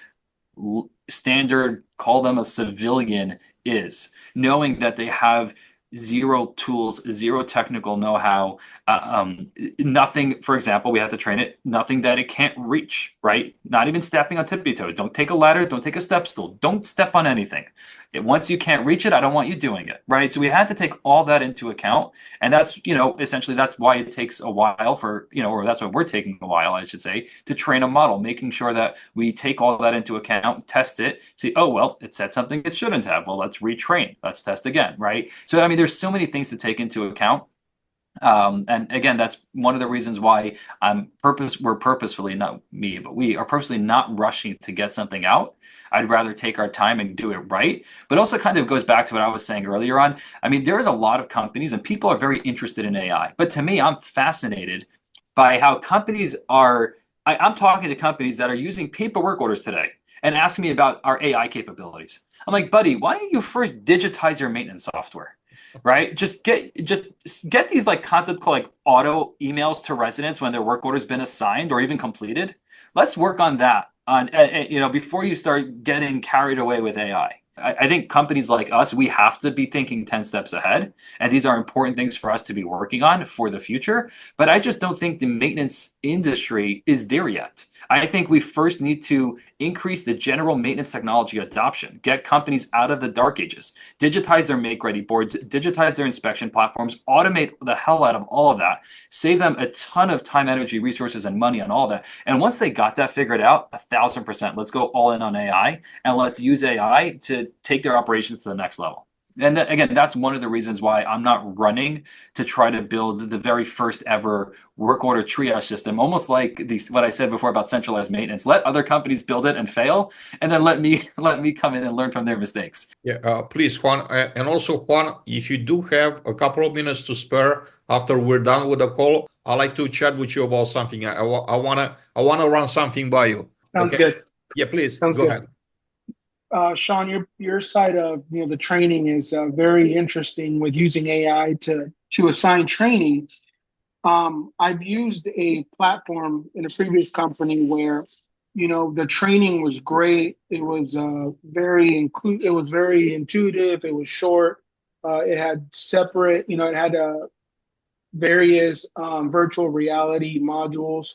standard, call them a civilian, is, knowing that they have zero tools, zero technical know-how, nothing. For example, we have to train it, nothing that it can't reach, right? Not even stepping on tippy toes. Don't take a ladder, don't take a step stool, don't step on anything. Once you can't reach it, I don't want you doing it, right? So we had to take all that into account, and that's essentially that's why it takes a while for or that's why we're taking a while, I should say, to train a model, making sure that we take all that into account, test it, see, oh well, it said something it shouldn't have, well, let's retrain, let's test again, right? So I mean, there's so many things to take into account. And again, that's one of the reasons why we're purposefully, not me, but we are purposely not rushing to get something out. I'd rather take our time and do it right. But also kind of goes back to what I was saying earlier on. I mean, there is a lot of companies and people are very interested in AI. But to me, I'm fascinated by how companies are, I'm talking to companies that are using paper work orders today and asking me about our AI capabilities. I'm like, buddy, why don't you first digitize your maintenance software? Right? Just get these like concept called like auto emails to residents when their work order's been assigned or even completed. Let's work on that before you start getting carried away with AI. I think companies like us, we have to be thinking 10 steps ahead. And these are important things for us to be working on for the future. But I just don't think the maintenance industry is there yet. I think we first need to increase the general maintenance technology adoption, get companies out of the dark ages, digitize their make-ready boards, digitize their inspection platforms, automate the hell out of all of that, save them a ton of time, energy, resources, and money on all that. And once they got that figured out, 1,000%, let's go all in on AI and let's use AI to take their operations to the next level. And again, that's one of the reasons why I'm not running to try to build the very first ever work order triage system, almost like what I said before about centralized maintenance. Let other companies build it and fail, and then let me come in and learn from their mistakes. Yeah, please, Juan. And also, Juan, if you do have a couple of minutes to spare after we're done with the call, I'd like to chat with you about something. I wanna run something by you. Sounds Okay? good. Yeah, please Sounds go good. ahead. Sean, your side of the training is very interesting with using AI to assign training. I've used a platform in a previous company where the training was great. It was it was very intuitive. It was short. It had separate. It had various virtual reality modules,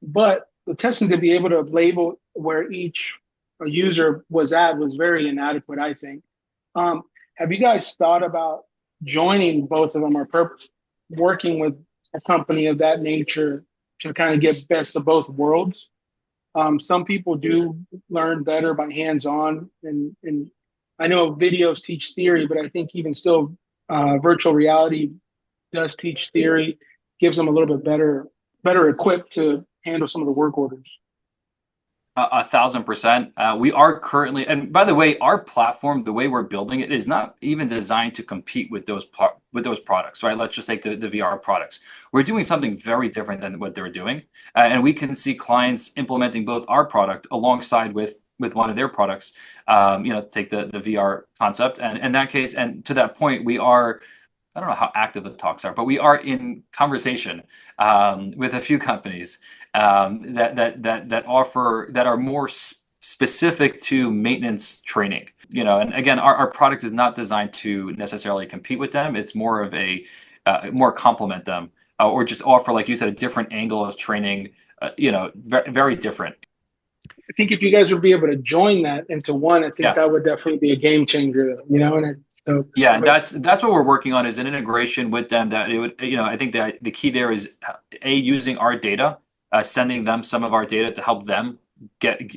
but the testing to be able to label where each user was at was very inadequate, I think. Have you guys thought about joining both of them or working with a company of that nature to kind of get best of both worlds? Some people do learn better by hands-on, and I know videos teach theory, but I think even still, virtual reality does teach theory, gives them a little bit better equipped to handle some of the work orders. 1,000%. We are currently, and by the way, our platform, the way we're building it, is not even designed to compete with those products, right? Let's just take the VR products. We're doing something very different than what they're doing, and we can see clients implementing both our product alongside with with one of their products, take the VR concept. And in that case, and to that point, we are, I don't know how active the talks are, but we are in conversation with a few companies that offer, that are more specific to maintenance training. And again, our product is not designed to necessarily compete with them. It's more of a more complement them, or just offer, like you said, a different angle of training. Very, very different. I think if you guys would be able to join that into one, I think that would definitely be a game changer. So yeah, and that's what we're working on, is an integration with them that it would, I think that the key there is using our data, sending them some of our data to help them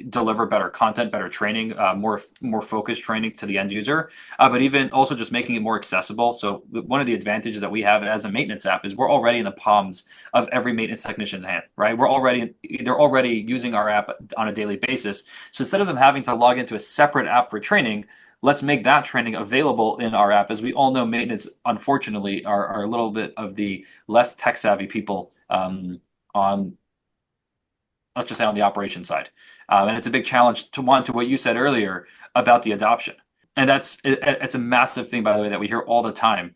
deliver better content, better training, more focused training to the end user, but even also just making it more accessible. So one of the advantages that we have as a maintenance app is we're already in the palms of every maintenance technician's hand, right? They're already using our app on a daily basis. So instead of them having to log into a separate app for training, let's make that training available in our app. As we all know, maintenance, unfortunately, are a little bit of the less tech savvy people on, let's just say, on the operations side. And it's a big challenge to what you said earlier about the adoption. And it's a massive thing, by the way, that we hear all the time,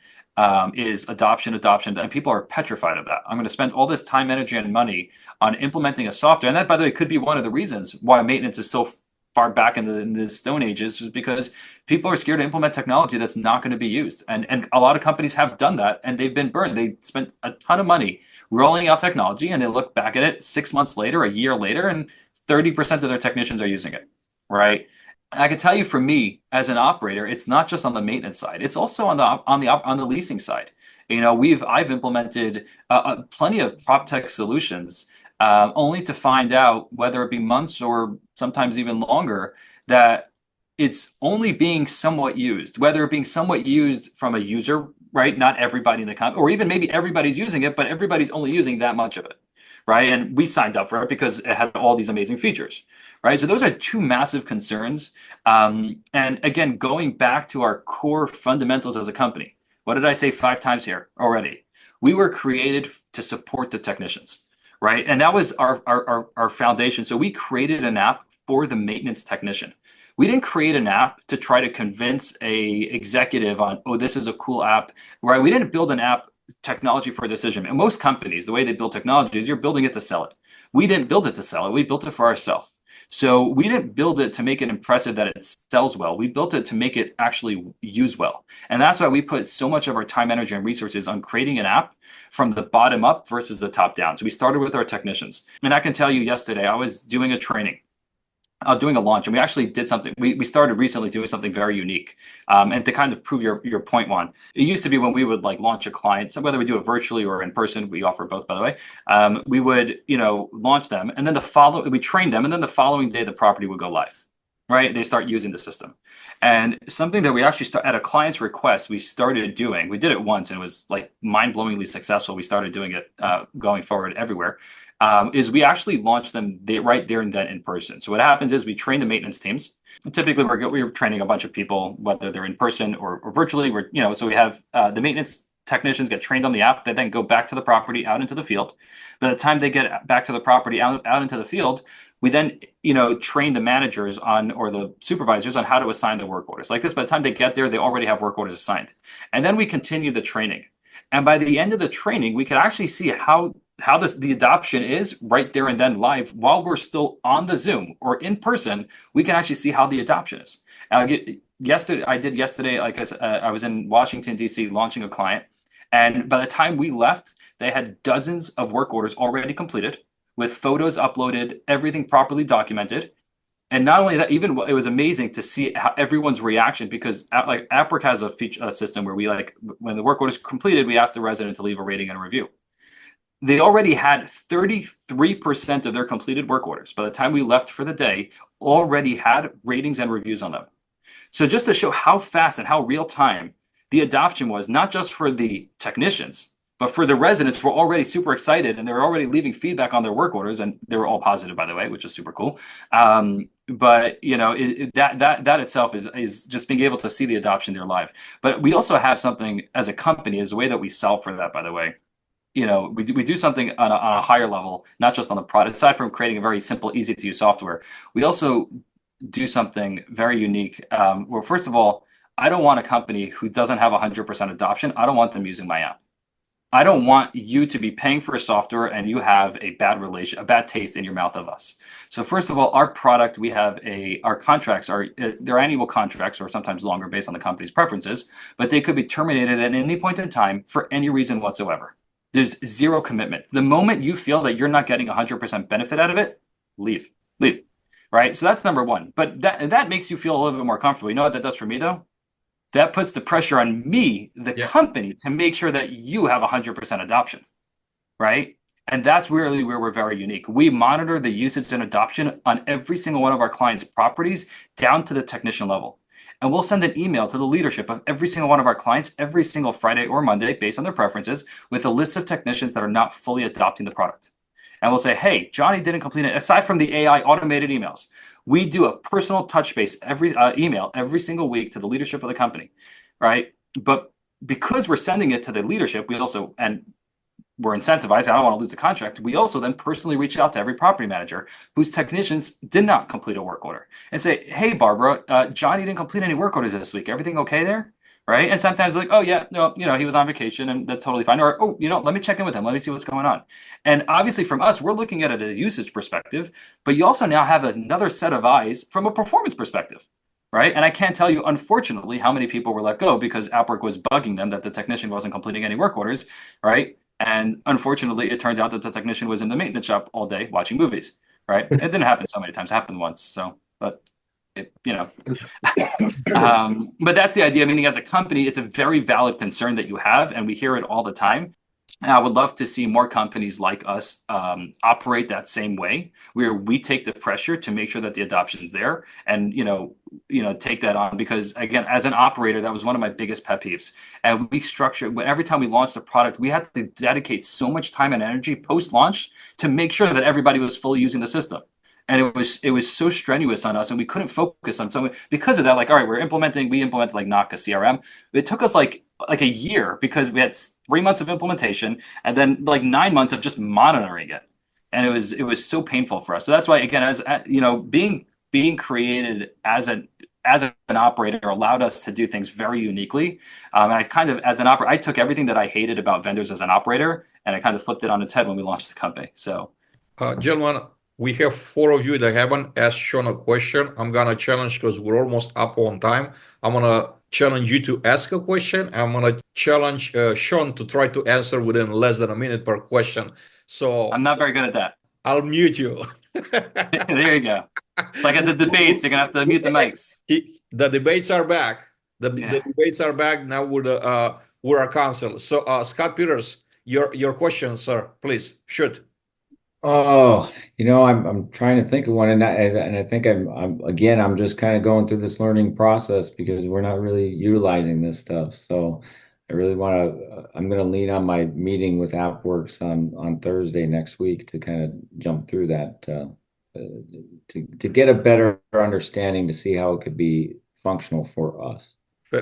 is adoption. And people are petrified of that. I'm going to spend all this time, energy, and money on implementing a software. And that, by the way, could be one of the reasons why maintenance is so far back in the Stone Ages, is because people are scared to implement technology that's not going to be used. And a lot of companies have done that, and they've been burned. They spent a ton of money rolling out technology, and they look back at it 6 months later, a year later, and 30% of their technicians are using it, right? And I can tell you, for me as an operator, it's not just on the maintenance side; it's also on the leasing side. I've implemented plenty of prop tech solutions, only to find out, whether it be months or sometimes even longer, that it's only being somewhat used, whether it being somewhat used from a user, right? Not everybody in the company, or even maybe everybody's using it, but everybody's only using that much of it, right? And we signed up for it because it had all these amazing features, right? So those are two massive concerns. And again, going back to our core fundamentals as a company, what did I say 5 times here already? We were created to support the technicians, right? And that was our foundation. So we created an app for the maintenance technician. We didn't create an app to try to convince a executive on, oh, this is a cool app, right? We didn't build an app technology for a decision. And most companies, the way they build technology is you're building it to sell it. We didn't build it to sell it. We built it for ourselves. So we didn't build it to make it impressive that it sells well. We built it to make it actually use well. And that's why we put so much of our time, energy, and resources on creating an app from the bottom up versus the top down. So we started with our technicians. And I can tell you, yesterday, I was doing a training, doing a launch, and we actually did something. We started recently doing something very unique, and to kind of prove your point, Juan. It used to be when we would launch a client, so whether we do it virtually or in person, we offer both, by the way. We would launch them, and then we trained them, and then the following day the property would go live, right? They start using the system. And something that we actually at a client's request, we started doing. We did it once, and it was mind-blowingly successful. We started doing it going forward everywhere. Is we actually launch them right there and then in person. So what happens is we train the maintenance teams. And typically, we're training a bunch of people, whether they're in person or virtually. So we have the maintenance technicians get trained on the app. They then go back to the property, out into the field. By the time they get back to the property, out into the field, we then train the managers or the supervisors on how to assign the work orders. Like this, by the time they get there, they already have work orders assigned. And then we continue the training. And by the end of the training, we can actually see how the adoption is right there and then live while we're still on the Zoom or in person. We can actually see how the adoption is. Yesterday, like I said, I was in Washington, D.C. launching a client. And by the time we left, they had dozens of work orders already completed with photos uploaded, everything properly documented. And not only that, even it was amazing to see how everyone's reaction, because AppWork has a system where we when the work order is completed, we ask the resident to leave a rating and a review. They already had 33% of their completed work orders by the time we left for the day already had ratings and reviews on them. So just to show how fast and how real time the adoption was, not just for the technicians, but for the residents who were already super excited, and they were already leaving feedback on their work orders, and they were all positive, by the way, which is super cool. But that itself is just being able to see the adoption there live. But we also have something as a company, as a way that we solve for that, by the way. We do something on a higher level, not just on the product. Aside from creating a very simple, easy to use software, we also do something very unique. Well, first of all, I don't want a company who doesn't have 100% adoption. I don't want them using my app. I don't want you to be paying for a software and you have a bad taste in your mouth of us. So first of all, our product, our contracts are, they're annual contracts or sometimes longer based on the company's preferences, but they could be terminated at any point in time for any reason whatsoever. There's zero commitment. The moment you feel that you're not getting 100% benefit out of it, leave, right? So that's number one. But that makes you feel a little bit more comfortable. You know what that does for me though? That puts the pressure on me, the company, to make sure that you have 100% adoption, right? And that's really where we're very unique. We monitor the usage and adoption on every single one of our clients' properties down to the technician level. And we'll send an email to the leadership of every single one of our clients every single Friday or Monday based on their preferences with a list of technicians that are not fully adopting the product. And we'll say, hey, Johnny didn't complete it. Aside from the AI automated emails, we do a personal touch base every email every single week to the leadership of the company, right? But because we're sending it to the leadership, we also, and we're incentivized, I don't want to lose the contract, we also then personally reach out to every property manager whose technicians did not complete a work order and say, hey, Barbara, Johnny didn't complete any work orders this week. Everything okay there? Right? And sometimes like, oh yeah, no, he was on vacation and that's totally fine. Or, oh, let me check in with him. Let me see what's going on. And obviously from us, we're looking at it as a usage perspective, but you also now have another set of eyes from a performance perspective. Right. And I can't tell you, unfortunately, how many people were let go because AppWork was bugging them that the technician wasn't completing any work orders. Right. And unfortunately, it turned out that the technician was in the maintenance shop all day watching movies. Right. It didn't happen so many times, it happened once. So, but but that's the idea. Meaning, as a company, it's a very valid concern that you have, and we hear it all the time. And I would love to see more companies like us operate that same way, where we take the pressure to make sure that the adoption is there, and take that on. Because again, as an operator, that was one of my biggest pet peeves. And we structured every time we launched a product, we had to dedicate so much time and energy post-launch to make sure that everybody was fully using the system. And it was so strenuous on us, and we couldn't focus on something because of that. Like, all right, we implemented like Naka CRM. It took us like a year because we had 3 months of implementation and then like 9 months of just monitoring it, and it was so painful for us. So that's why, again, as being created as an operator allowed us to do things very uniquely. And I kind of, as an operator, I took everything that I hated about vendors as an operator, and I kind of flipped it on its head when we launched the company. So, gentlemen, we have 4 of you that haven't asked Sean a question. I'm gonna challenge because we're almost up on time. I'm gonna challenge you to ask a question. I'm gonna challenge Sean to try to answer within less than a minute per question. So I'm not very good at that. I'll mute you. There you go. Like at the debates, you're gonna have to mute the mics. The debates are back. The debates are back now. We're a council. So Scott Peters, your question, sir, please shoot. Oh, I'm trying to think of one, and I think I'm just kind of going through this learning process because we're not really utilizing this stuff. So I really I'm going to lean on my meeting with AppWorks on Thursday next week to kind of jump through that to get a better understanding to see how it could be functional for us.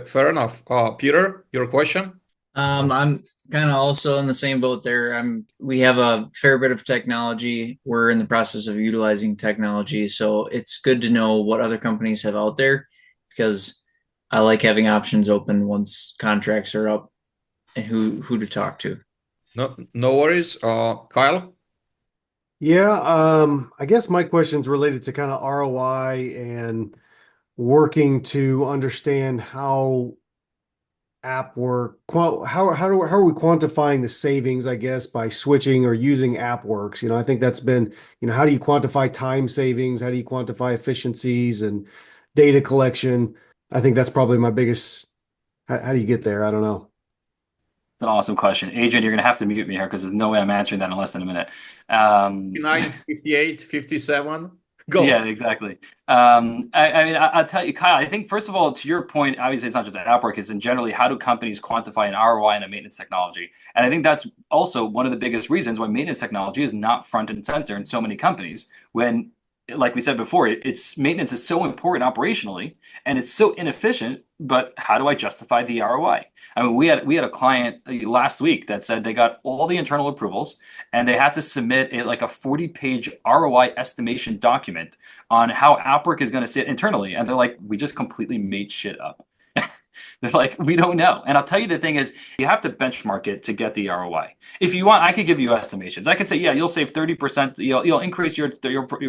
Fair enough. Peter, your question? I'm kind of also in the same boat there. We have a fair bit of technology. We're in the process of utilizing technology, so it's good to know what other companies have out there because I like having options open once contracts are up and who to talk to. No worries. Kyle? Yeah, I guess my question's related to kind of ROI and working to understand how AppWork, how are we quantifying the savings, I guess, by switching or using AppWorks? I think that's been, how do you quantify time savings? How do you quantify efficiencies and data collection? I think that's probably my biggest, how do you get there? I don't know. It's an awesome question. Adrian, you're going to have to mute me here because there's no way I'm answering that in less than a minute. 59, 58, 57. Go. Yeah, exactly. I'll tell you, Kyle, I think, first of all, to your point, obviously it's not just at AppWork, it's in generally how do companies quantify an ROI in a maintenance technology? And I think that's also one of the biggest reasons why maintenance technology is not front and center in so many companies when like we said before, it's maintenance is so important operationally and it's so inefficient, but how do I justify the ROI? I mean, we had a client last week that said they got all the internal approvals and they had to submit like a 40-page ROI estimation document on how AppWork is going to sit internally. And they're like, we just completely made shit up. They're like, we don't know. And I'll tell you, the thing is, you have to benchmark it to get the ROI. If you want, I could give you estimations. I could say, yeah, you'll save 30%, you'll increase your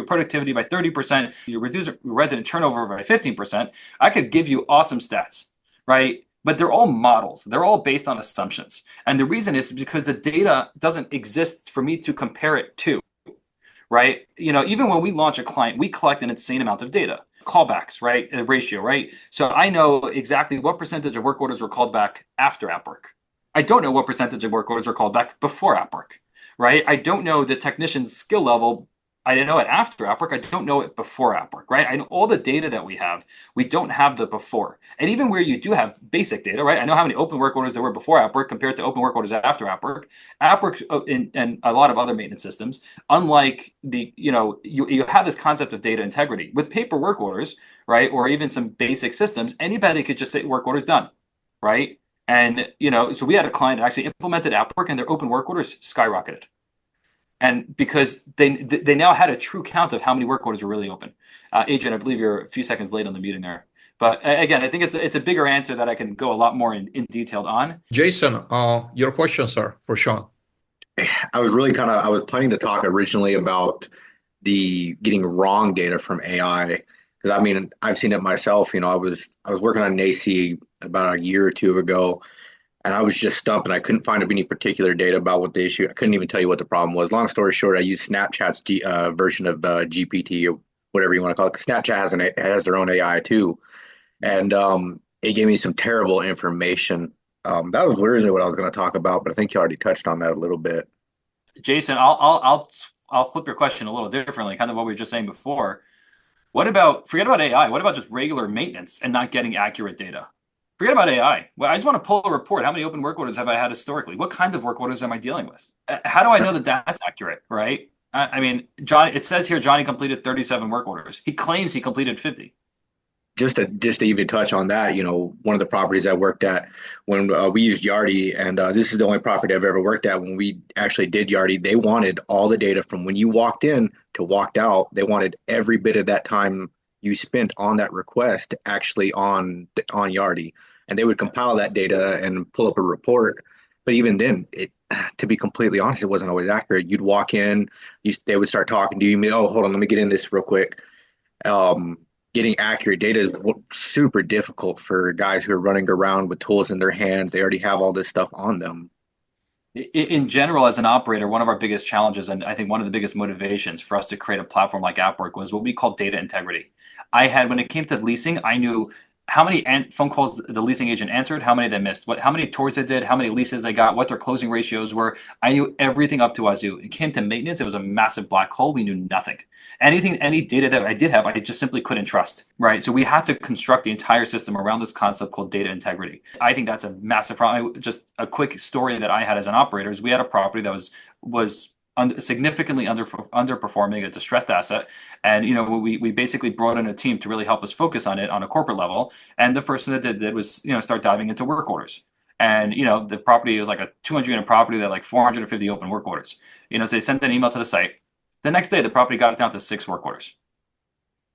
productivity by 30%, you reduce your resident turnover by 15%. I could give you awesome stats, right? But they're all models. They're all based on assumptions. And the reason is because the data doesn't exist for me to compare it to, right? Even when we launch a client, we collect an insane amount of data, callbacks, right? A ratio, right? So I know exactly what percentage of work orders were called back after AppWork. I don't know what percentage of work orders were called back before AppWork, right? I don't know the technician's skill level. I didn't know it after AppWork. I don't know it before AppWork, right? I know all the data that we have. We don't have the before. And even where you do have basic data, right? I know how many open work orders there were before AppWork compared to open work orders after AppWork. AppWork and a lot of other maintenance systems, unlike you have this concept of data integrity. With paper work orders, right? Or even some basic systems, anybody could just say work orders done, right? And so we had a client that actually implemented AppWork and their open work orders skyrocketed. And because they now had a true count of how many work orders were really open. Adrian, I believe you're a few seconds late on the meeting there. But again, I think it's a bigger answer that I can go a lot more in detailed on. Jason, your question, sir, for Sean. I was planning to talk originally about the getting wrong data from AI. Because I mean, I've seen it myself. I was working on an AC about a year or two ago, and I was just stumped and I couldn't find any particular data about what the issue. I couldn't even tell you what the problem was. Long story short, I used Snapchat's version of GPT or whatever you want to call it. 'Cause Snapchat has their own AI too, and it gave me some terrible information. That was originally what I was going to talk about, but I think you already touched on that a little bit. Jason, I'll flip your question a little differently, kind of what we were just saying before. Forget about AI. What about just regular maintenance and not getting accurate data? Forget about AI. Well, I just want to pull a report. How many open work orders have I had historically? What kind of work orders am I dealing with? How do I know that that's accurate, right? I mean, John, it says here Johnny completed 37 work orders. He claims he completed 50. Just to even touch on that, one of the properties I worked at when we used Yardi, and this is the only property I've ever worked at. When we actually did Yardi, they wanted all the data from when you walked in to walked out. They wanted every bit of that time you spent on that request actually on Yardi, and they would compile that data and pull up a report. But even then, to be completely honest, it wasn't always accurate. You'd walk in, they would start talking to you. Oh, hold on, let me get in this real quick. Getting accurate data is super difficult for guys who are running around with tools in their hands. They already have all this stuff on them. In general, as an operator, one of our biggest challenges, and I think one of the biggest motivations for us to create a platform like AppWork, was what we call data integrity. When it came to leasing, I knew how many phone calls the leasing agent answered, how many they missed, how many tours they did, how many leases they got, what their closing ratios were. I knew everything up to wazoo. It came to maintenance, it was a massive black hole. We knew nothing. Any data that I did have, I just simply couldn't trust, right? So we had to construct the entire system around this concept called data integrity. I think that's a massive problem. Just a quick story that I had as an operator is we had a property that was significantly underperforming, a distressed asset, and we basically brought in a team to really help us focus on it on a corporate level. And the first thing that did was start diving into work orders. And the property was like a 200 unit property that had like 450 open work orders. So they sent an email to the site. The next day, the property got it down to 6 work orders.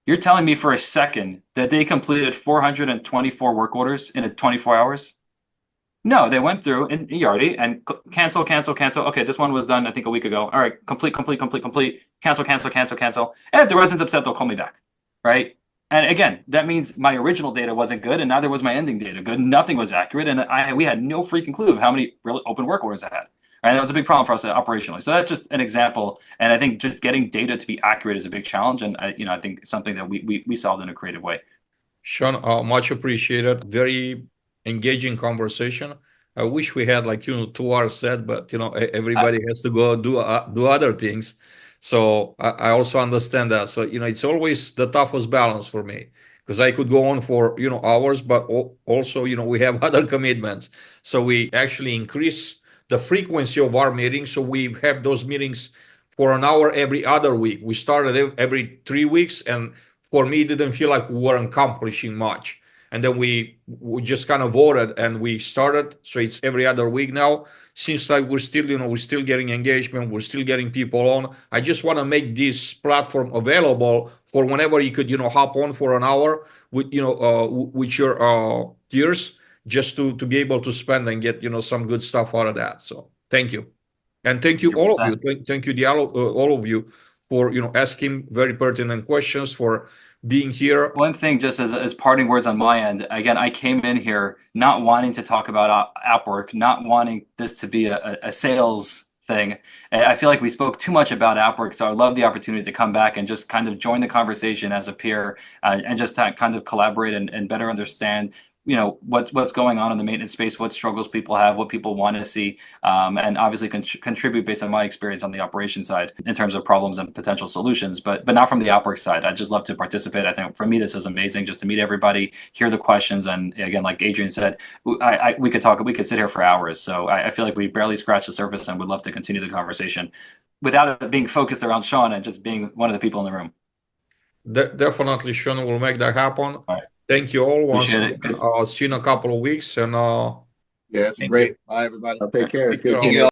You're telling me for a second that they completed 424 work orders in 24 hours? No, they went through in Yardi and cancel. Okay, this one was done, I think, a week ago. All right, complete. Cancel. And if the resident's upset, they'll call me back, right? And again, that means my original data wasn't good, and neither was my ending data good. Nothing was accurate, and we had no freaking clue of how many really open work orders I had. And that was a big problem for us operationally. So that's just an example. And I think just getting data to be accurate is a big challenge, and I think something that we solved in a creative way. Sean, much appreciated. Very engaging conversation. I wish we had 2 hours set, but everybody has to go do other things. So I also understand that. So it's always the toughest balance for me, because I could go on for hours, but also we have other commitments. So we actually increase the frequency of our meetings, so we have those meetings for an hour every other week. We started every 3 weeks, and for me, it didn't feel like we were accomplishing much. And then we just kind of voted and we started. So it's every other week now. Seems like we're still, we're still getting engagement. We're still getting people on. I just want to make this platform available for whenever you could, hop on for an hour with, with your peers, just to be able to spend and get, some good stuff out of that. So thank you. And thank you, all of you. 100%. Thank you, all of you, for, asking very pertinent questions, for being here. One thing, just as parting words on my end, again, I came in here not wanting to talk about app work, not wanting this to be a sales thing. I feel like we spoke too much about app work, so I love the opportunity to come back and just kind of join the conversation as a peer, and just kind of collaborate and better understand what's going on in the maintenance space, what struggles people have, what people want to see, and obviously contribute based on my experience on the operation side in terms of problems and potential solutions, but not from the outwork side. I just love to participate. I think for me this was amazing, just to meet everybody, hear the questions, and again, like Adrian said, we could sit here for hours. So I feel like we barely scratched the surface, and would love to continue the conversation without it being focused around Sean and just being one of the people in the room. Definitely, Sean will make that happen. All right. Thank you all once Appreciate again. it. See you in a couple of weeks. And Yeah, it's thank great. you. Bye, everybody. Take care. It's good Thank seeing you you.